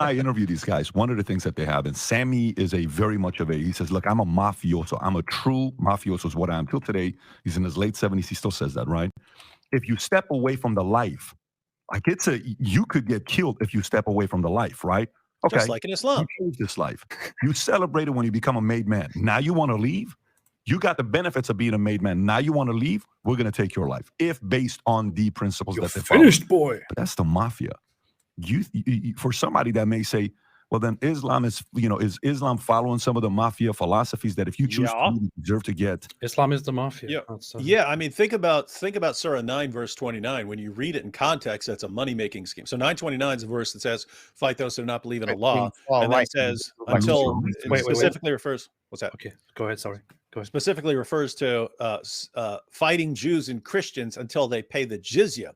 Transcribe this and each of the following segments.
I interview these guys, one of the things that they have, and Sammy is a very much of a, he says, look, I'm a mafioso. I'm a true mafioso is what I am till today. He's in his late 70s. He still says that, right? If you step away from the life, like you could get killed if you step away from the life, right? Okay. Just like in Islam. You choose this life. You celebrate it when you become a made man. Now you want to leave? You got the benefits of being a made man. Now you want to leave? We're going to take your life. If based on the principles You're that they follow. finished, boy. But that's the mafia. You, for somebody that may say, well, then Islam is Islam following some of the mafia philosophies that if you choose to, you deserve to get? Islam is the mafia. Yeah. I mean, think about Surah 9, verse 29. When you read it in context, that's a money-making scheme. So 929 is a verse that says, fight those who do not believe in Allah. And then says, until specifically refers, what's that? Okay, go ahead. Sorry. Go ahead. Specifically refers to fighting Jews and Christians until they pay the jizya.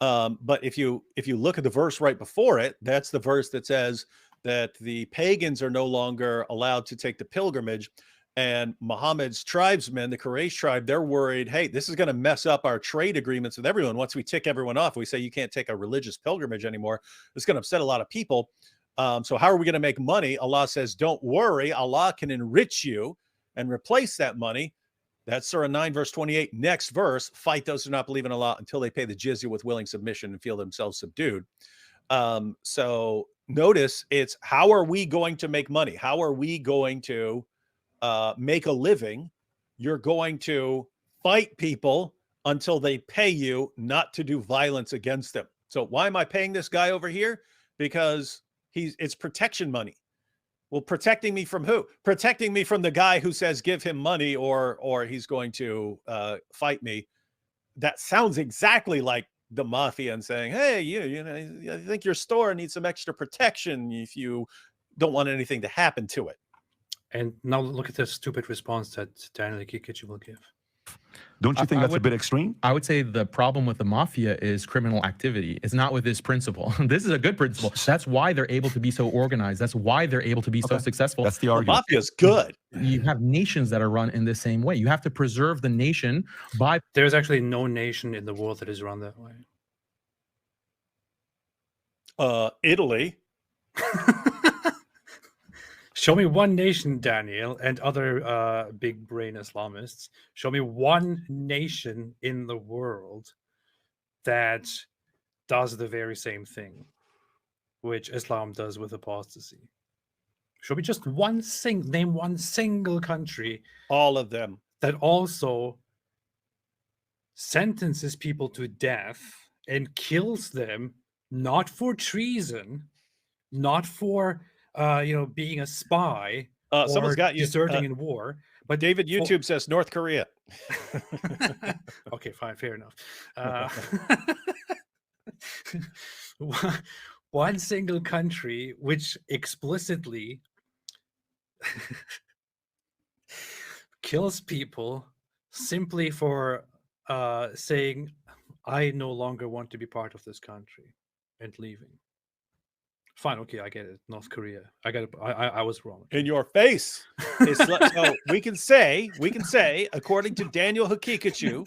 But if you look at the verse right before it, that's the verse that says that the pagans are no longer allowed to take the pilgrimage, and Muhammad's tribesmen, the Quraysh tribe, they're worried, hey, this is going to mess up our trade agreements with everyone. Once we tick everyone off, we say you can't take a religious pilgrimage anymore. It's going to upset a lot of people. So how are we going to make money? Allah says, don't worry. Allah can enrich you and replace that money. That's Surah 9, verse 28. Next verse, fight those who do not believe in Allah until they pay the jizya with willing submission and feel themselves subdued. So notice it's how are we going to make money? How are we going to make a living? You're going to fight people until they pay you not to do violence against them. So why am I paying this guy over here? Because it's protection money. Well, protecting me from who? Protecting me from the guy who says give him money or he's going to fight me. That sounds exactly like the mafia and saying, hey, I think your store needs some extra protection if you don't want anything to happen to it. And now look at the stupid response that Daniel Haqiqatjou will give. Don't you think that's a bit extreme? I would say the problem with the mafia is criminal activity. It's not with this principle. This is a good principle. That's why they're able to be so organized. That's why they're able to be so successful. That's the argument. The mafia is good. You have nations that are run in the same way. You have to preserve the nation by... There's actually no nation in the world that is run that way. Italy. Show me one nation, Daniel, and other big brain Islamists. Show me one nation in the world that does the very same thing, which Islam does with apostasy. Show me just name one single country. All of them. That also sentences people to death and kills them, not for treason, not for being a spy, someone's got you deserting in war. But David YouTube says North Korea. Okay, fine, fair enough. One single country which explicitly kills people simply for saying, I no longer want to be part of this country and leaving. Fine, okay, I get it. North Korea. I got it. I was wrong. In your face. So we can say, according to Daniel Haqiqatjou,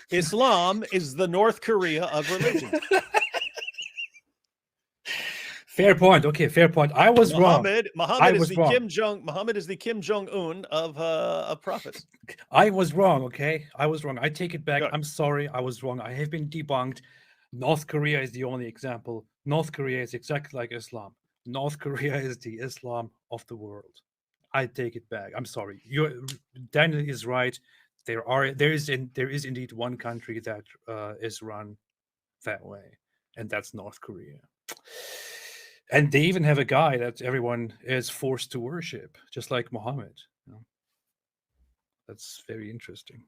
Islam is the North Korea of religion. Fair point. Okay, fair point. I was wrong. Muhammad is the Kim Jong-un of prophets. I was wrong. Okay, I was wrong. I take it back. Good. I'm sorry. I was wrong. I have been debunked. North Korea is the only example. North Korea is exactly like Islam. North Korea is the Islam of the world. I take it back. I'm sorry. Daniel is right. There is indeed one country that is run that way, and that's North Korea. And they even have a guy that everyone is forced to worship, just like Muhammad. That's very interesting.